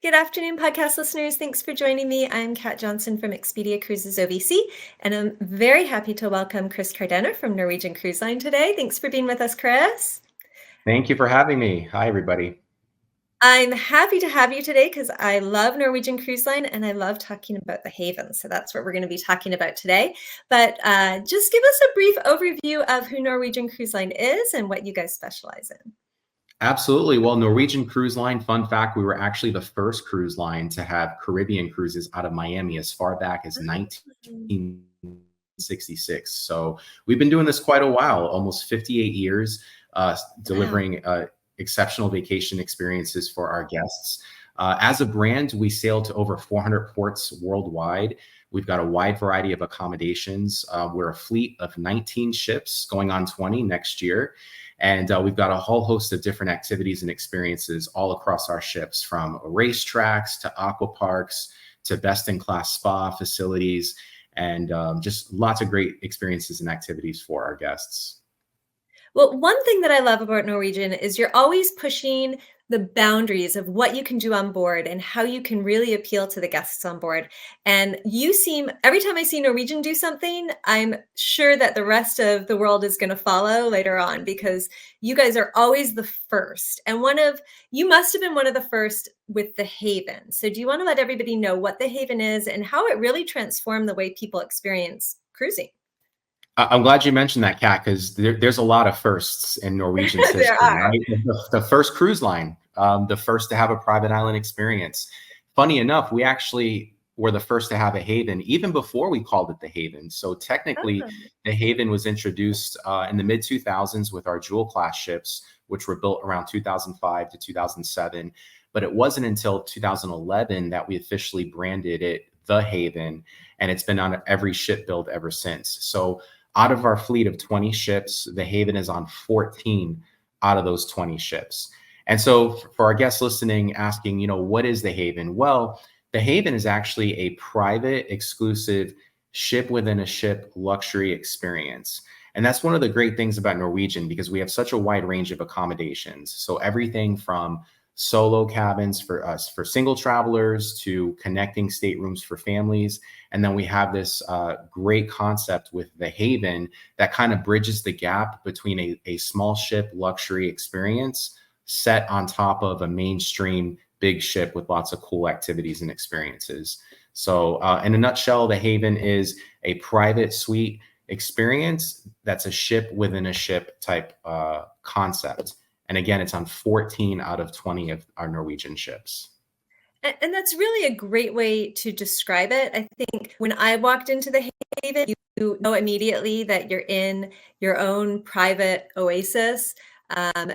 Good afternoon, podcast listeners. Thanks for joining me. I'm Kat Johnson from Expedia Cruises OVC, and I'm very happy to welcome Chris Cardener from Norwegian Cruise Line today. Thanks for being with us, Chris. Thank you for having me. Hi, everybody. I'm happy to have you today because I love Norwegian Cruise Line and I love talking about the Haven. So that's what we're going to be talking about today. But just give us a brief overview of who Norwegian Cruise Line is and what you guys specialize in. Absolutely. Well, Norwegian Cruise Line, fun fact, we were actually the first cruise line to have Caribbean cruises out of Miami as far back as 1966. So we've been doing this quite a while, almost 58 years, delivering exceptional vacation experiences for our guests. As a brand, we sail to over 400 ports worldwide. We've got a wide variety of accommodations. We're a fleet of 19 ships going on 20 next year. And we've got a whole host of different activities and experiences all across our ships, from racetracks to aqua parks to best-in-class spa facilities, and just lots of great experiences and activities for our guests. Well, one thing that I love about Norwegian is you're always pushing the boundaries of what you can do on board and how you can really appeal to the guests on board. And you seem, every time I see Norwegian do something, I'm sure that the rest of the world is going to follow later on, because you guys are always the first. And you must have been one of the first with the Haven. So do you want to let everybody know what the Haven is and how it really transformed the way people experience cruising? I'm glad you mentioned that, Kat, because there's a lot of firsts in Norwegian's history. There are. Right? The first cruise line, the first to have a private island experience. Funny enough, we actually were the first to have a Haven even before we called it the Haven. So technically, the Haven was introduced in the mid-2000s with our Jewel class ships, which were built around 2005 to 2007. But it wasn't until 2011 that we officially branded it the Haven, and it's been on every ship build ever since. So out of our fleet of 20 ships, the Haven is on 14 out of those 20 ships. And so for our guests listening, asking, what is the Haven? Well, the Haven is actually a private, exclusive ship within a ship luxury experience. And that's one of the great things about Norwegian, because we have such a wide range of accommodations. So everything from solo cabins for single travelers to connecting staterooms for families. And then we have this great concept with the Haven that kind of bridges the gap between a small ship luxury experience set on top of a mainstream big ship with lots of cool activities and experiences. So in a nutshell, the Haven is a private suite experience that's a ship within a ship type concept. And again, it's on 14 out of 20 of our Norwegian ships. And that's really a great way to describe it. I think when I walked into the Haven, you know immediately that you're in your own private oasis.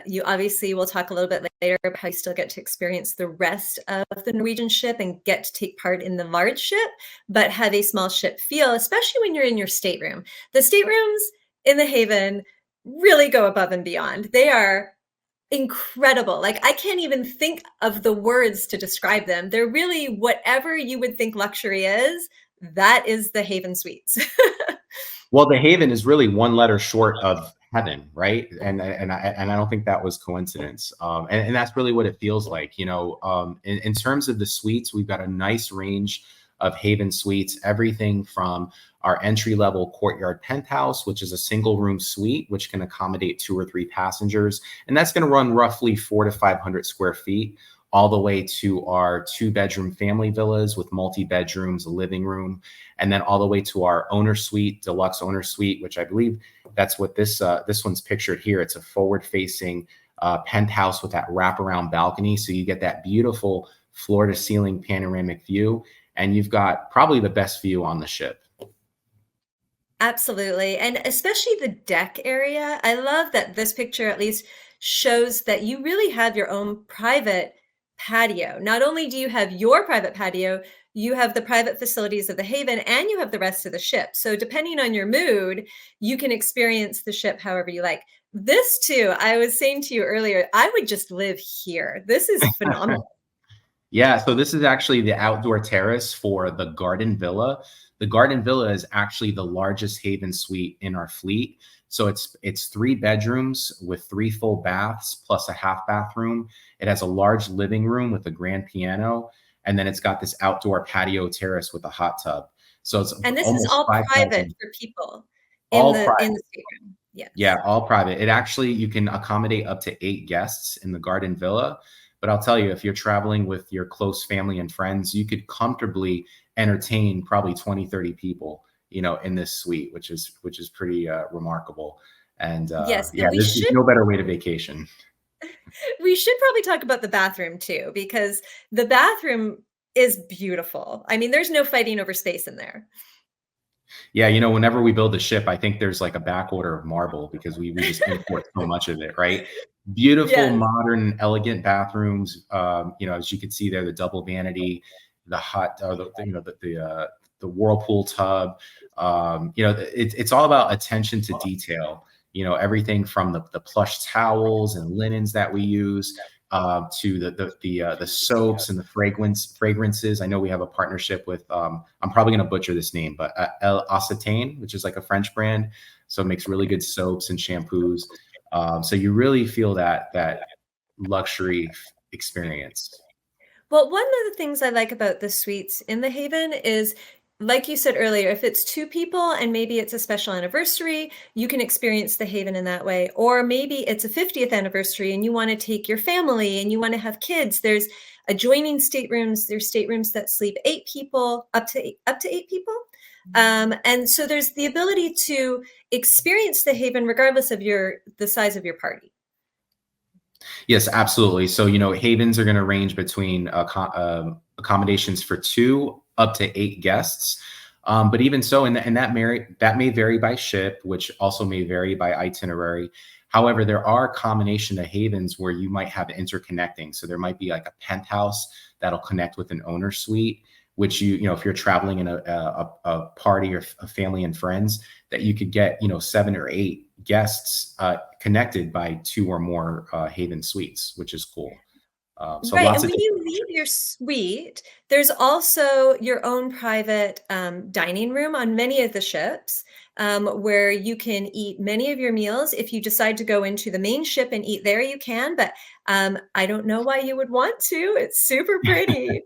You obviously will talk a little bit later about how you still get to experience the rest of the Norwegian ship and get to take part in the large ship, but have a small ship feel, especially when you're in your stateroom. The staterooms in the Haven really go above and beyond. They are incredible. Like, I can't even think of the words to describe them. They're really whatever you would think luxury is, that is the Haven Suites. Well, the Haven is really one letter short of heaven, right? And I don't think that was coincidence. And that's really what it feels like. In terms of the suites, we've got a nice range of Haven suites, everything from our entry-level courtyard penthouse, which is a single room suite, which can accommodate 2 or 3 passengers. And that's going to run roughly 400 to 500 square feet, all the way to our 2-bedroom family villas with multi-bedrooms, a living room, and then all the way to our owner suite, deluxe owner suite, which I believe that's what this one's pictured here. It's a forward-facing penthouse with that wraparound balcony. So you get that beautiful floor-to-ceiling panoramic view, and you've got probably the best view on the ship. Absolutely. And especially the deck area. I love that this picture at least shows that you really have your own private patio. Not only do you have your private patio, you have the private facilities of the Haven and you have the rest of the ship. So depending on your mood, you can experience the ship however you like. This too, I was saying to you earlier, I would just live here. This is phenomenal. Yeah, so this is actually the outdoor terrace for the Garden Villa. The Garden Villa is actually the largest Haven suite in our fleet. So it's 3 bedrooms with 3 full baths plus a half bathroom. It has a large living room with a grand piano, and then it's got this outdoor patio terrace with a hot tub. So it's And this is almost all private 5,000, for people all in private. the stateroom. Yeah, Yes. all private. It actually, you can accommodate up to 8 guests in the garden villa. But I'll tell you, if you're traveling with your close family and friends, you could comfortably entertain probably 20, 30 people, in this suite, which is pretty remarkable. And Yes, yeah, and there's no better way to vacation. we should probably talk about the bathroom too, because the bathroom is beautiful. I mean, there's no fighting over space in there. Yeah, whenever we build a ship, I think there's like a back order of marble because we just import so much of it, right? Beautiful, Yes. modern, elegant bathrooms. As you can see there, the double vanity, the hot, or the whirlpool tub. It's all about attention to detail. Everything from the plush towels and linens that we use, to the soaps and the fragrances. I know we have a partnership with, I'm probably going to butcher this name, but El Ocitane, which is like a French brand. So it makes really good soaps and shampoos. So you really feel that luxury experience. Well, one of the things I like about the suites in the Haven is, like you said earlier, if it's two people and maybe it's a special anniversary, you can experience the Haven in that way. Or maybe it's a 50th anniversary and you want to take your family and you want to have kids. There's adjoining staterooms. There's staterooms that sleep 8 people, up to 8 people. And so there's the ability to experience the Haven regardless of the size of your party. Yes, absolutely. So, havens are going to range between accommodations for 2 up to 8 guests. But even so, and that may vary by ship, which also may vary by itinerary. However, there are combination of havens where you might have interconnecting. So there might be like a penthouse that'll connect with an owner suite, which if you're traveling in a party or a family and friends, that you could get 7 or 8 guests connected by 2 or more Haven suites, which is cool. So Right. lots And of when you leave your suite, there's also your own private dining room on many of the ships, where you can eat many of your meals. If you decide to go into the main ship and eat there, you can, but I don't know why you would want to. It's super pretty.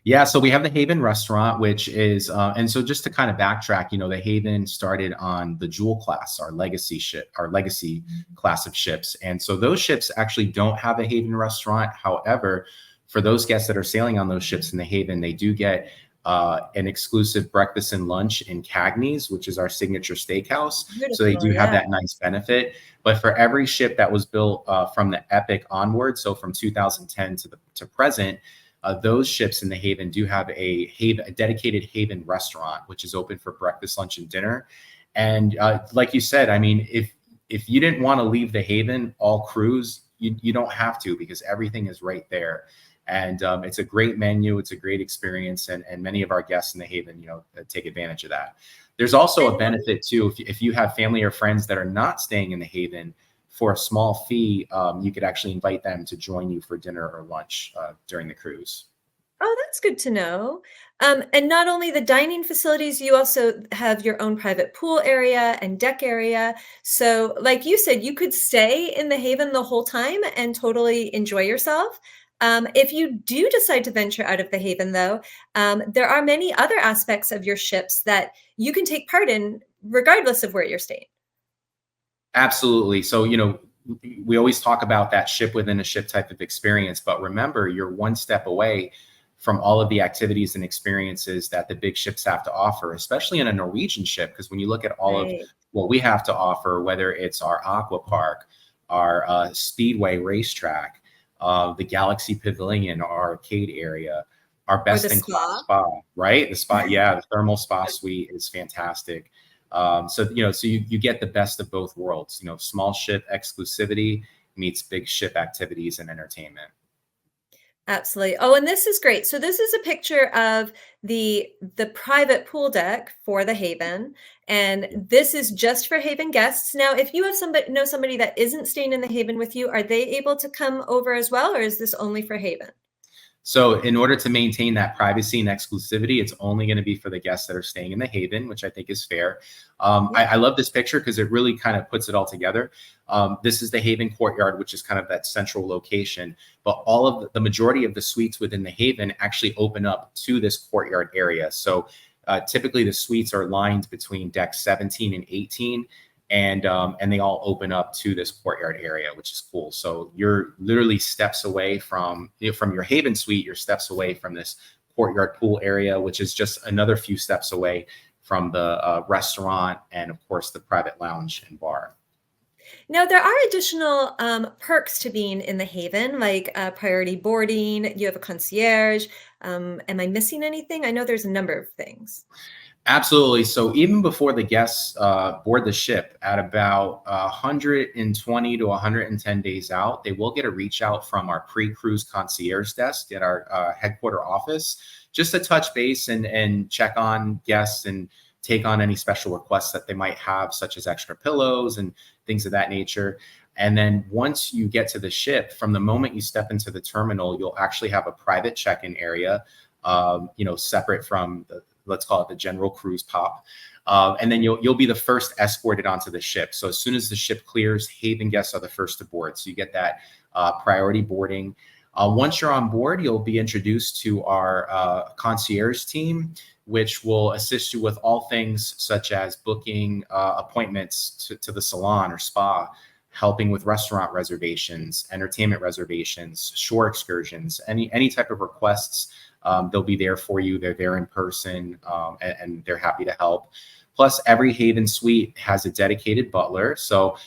Yeah, so we have the Haven restaurant, which is, and so just to kind of backtrack, the Haven started on the Jewel class, our legacy class of ships. And so those ships actually don't have a Haven restaurant. However, for those guests that are sailing on those ships in the Haven, they do get an exclusive breakfast and lunch in Cagney's, which is our signature steakhouse. So they Beautiful, do have yeah. that nice benefit. But for every ship that was built from the Epic onward, so from 2010 to present, those ships in the Haven do have a dedicated Haven restaurant, which is open for breakfast, lunch, and dinner. And like you said, I mean, if you didn't want to leave the Haven all cruise, you don't have to, because everything is right there. And it's a great menu. It's a great experience. And many of our guests in the Haven, take advantage of that. There's also a benefit too. If you have family or friends that are not staying in the Haven, for a small fee, you could actually invite them to join you for dinner or lunch during the cruise. Oh, that's good to know. And not only the dining facilities, you also have your own private pool area and deck area. So, like you said, you could stay in the Haven the whole time and totally enjoy yourself. If you do decide to venture out of the Haven, though, there are many other aspects of your ships that you can take part in, regardless of where you're staying. Absolutely. So, we always talk about that ship within a ship type of experience, but remember, you're one step away from all of the activities and experiences that the big ships have to offer, especially in a Norwegian ship. Because when you look at all of Right. what we have to offer, whether it's our aqua park, our speedway racetrack, the Galaxy Pavilion, our arcade area, our Or the best in class spa. spa, right? The spa, yeah, the thermal spa suite is fantastic. So you get the best of both worlds. Small ship exclusivity meets big ship activities and entertainment. Absolutely. Oh, and this is great. So this is a picture of the private pool deck for the Haven, and this is just for Haven guests. Now, if you have somebody that isn't staying in the Haven with you, are they able to come over as well, or is this only for Haven? So in order to maintain that privacy and exclusivity, it's only going to be for the guests that are staying in the Haven, which I think is fair. I love this picture because it really kind of puts it all together. This is the Haven courtyard, which is kind of that central location. But all of the majority of the suites within the Haven actually open up to this courtyard area. So typically the suites are lined between decks 17 and 18. And they all open up to this courtyard area, which is cool. So you're literally steps away from your Haven suite. You're steps away from this courtyard pool area, which is just another few steps away from the restaurant and, of course, the private lounge and bar. Now, there are additional perks to being in the Haven, like priority boarding. You have a concierge. Am I missing anything? I know there's a number of things. Absolutely. So even before the guests board the ship, at about 120 to 110 days out, they will get a reach out from our pre-cruise concierge desk at our headquarter office, just to touch base and check on guests and take on any special requests that they might have, such as extra pillows and things of that nature. And then once you get to the ship, from the moment you step into the terminal, you'll actually have a private check-in area, separate from let's call it the general cruise pop. And then you'll be the first escorted onto the ship. So as soon as the ship clears, Haven guests are the first to board. So you get that priority boarding. Once you're on board, you'll be introduced to our concierge team, which will assist you with all things such as booking appointments to the salon or spa, helping with restaurant reservations, entertainment reservations, shore excursions, any type of requests. They'll be there for you. They're there in person, and they're happy to help. Plus, every Haven suite has a dedicated butler. So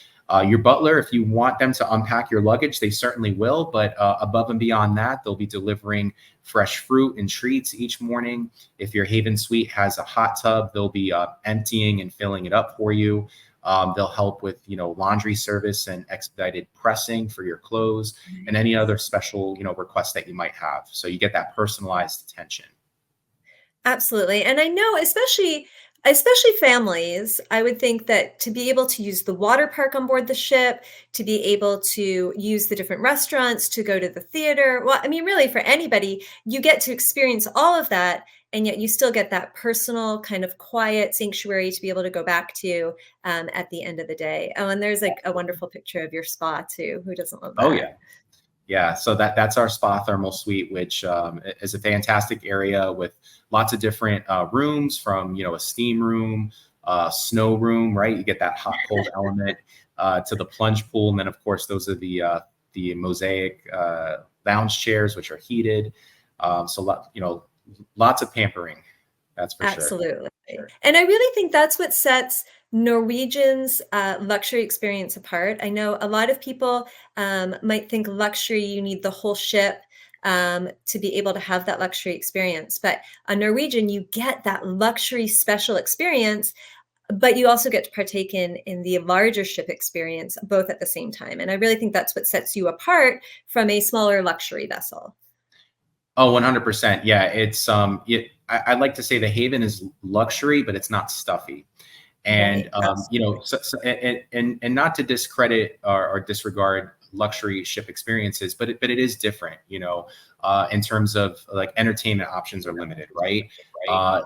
your butler, if you want them to unpack your luggage, they certainly will. But above and beyond that, they'll be delivering fresh fruit and treats each morning. If your Haven suite has a hot tub, they'll be emptying and filling it up for you. They'll help with, laundry service and expedited pressing for your clothes and any other special, requests that you might have. So you get that personalized attention. Absolutely. And I know, especially families, I would think that to be able to use the water park on board the ship, to be able to use the different restaurants, to go to the theater, well, I mean, really for anybody, you get to experience all of that. And yet you still get that personal kind of quiet sanctuary to be able to go back to at the end of the day. Oh, and there's like a wonderful picture of your spa too. Who doesn't love that? Oh, yeah. Yeah, so that's our spa thermal suite, which is a fantastic area with lots of different rooms, from a steam room, snow room, right? You get that hot cold element, to the plunge pool, and then of course those are the mosaic lounge chairs, which are heated. Lots of pampering. That's for sure. Absolutely. And I really think that's what sets Norwegian's luxury experience apart. I know a lot of people might think luxury, you need the whole ship to be able to have that luxury experience. But on Norwegian, you get that luxury special experience, but you also get to partake in the larger ship experience, both at the same time. And I really think that's what sets you apart from a smaller luxury vessel. Oh, 100%. Yeah, it's I'd like to say the Haven is luxury, but it's not stuffy. And Right. and not to discredit or disregard luxury ship experiences, but it is different, in terms of like entertainment options are limited, right?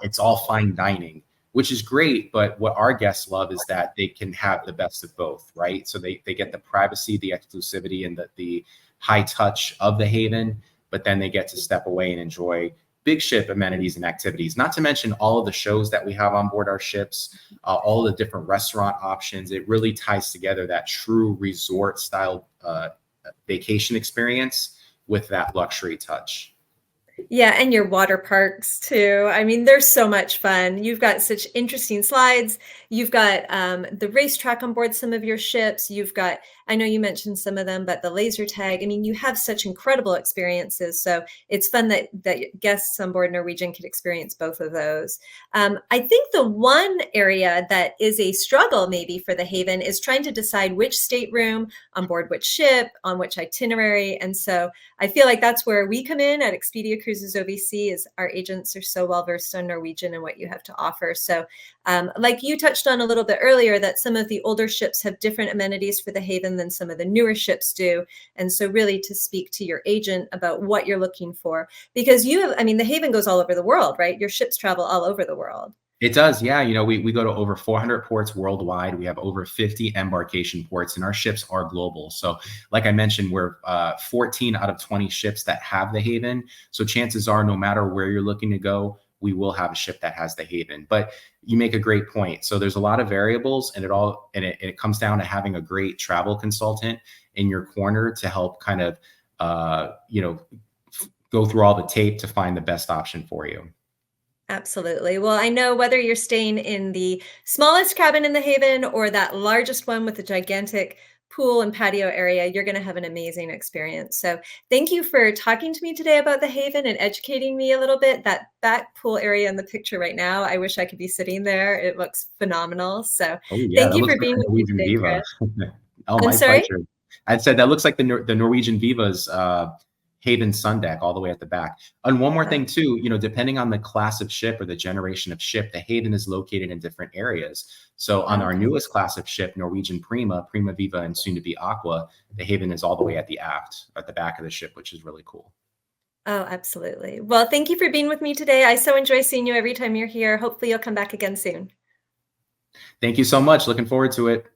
It's all fine dining, which is great, but what our guests love is that they can have the best of both, right? So they get the privacy, the exclusivity, and the high touch of the Haven, but then they get to step away and enjoy big ship amenities and activities, not to mention all of the shows that we have on board our ships, all the different restaurant options. It really ties together that true resort style vacation experience with that luxury touch. Yeah, and your water parks too. I mean, they're so much fun. You've got such interesting slides. You've got the racetrack on board some of your ships. You've got, I know you mentioned some of them, but the laser tag. I mean, you have such incredible experiences. So it's fun that guests on board Norwegian could experience both of those. I think the one area that is a struggle maybe for the Haven is trying to decide which stateroom on board which ship, on which itinerary. And so I feel like that's where we come in at Expedia Cruises OVC, is our agents are so well versed on Norwegian and what you have to offer. So Like you touched on a little bit earlier, that some of the older ships have different amenities for the Haven than some of the newer ships do. And so really to speak to your agent about what you're looking for, because you have, I mean, the Haven goes all over the world, right? Your ships travel all over the world. It does, yeah. You know, we go to over 400 ports worldwide. We have over 50 embarkation ports, and our ships are global. So, like I mentioned, we're 14 out of 20 ships that have the Haven. So chances are, no matter where you're looking to go, we will have a ship that has the Haven. But you make a great point. So there's a lot of variables, and it comes down to having a great travel consultant in your corner to help kind of go through all the tape to find the best option for you. Absolutely. Well, I know whether you're staying in the smallest cabin in the Haven or that largest one with a gigantic pool and patio area, you're going to have an amazing experience. So thank you for talking to me today about the Haven and educating me a little bit. That back pool area in the picture right now, I wish I could be sitting there. It looks phenomenal. So Oh yeah, thank that you looks for like being the with me Norwegian today, Viva. Chris. Oh, I'm my sorry? pleasure. I said that looks like the Norwegian Viva's Haven sun deck all the way at the back. And one more Oh, thing too, you know, depending on the class of ship or the generation of ship, the Haven is located in different areas. So on our okay. newest class of ship, Norwegian Prima, Prima Viva, and soon to be Aqua, the Haven is all the way at the aft, at the back of the ship, which is really cool. Oh, absolutely. Well, thank you for being with me today. I so enjoy seeing you every time you're here. Hopefully you'll come back again soon. Thank you so much. Looking forward to it.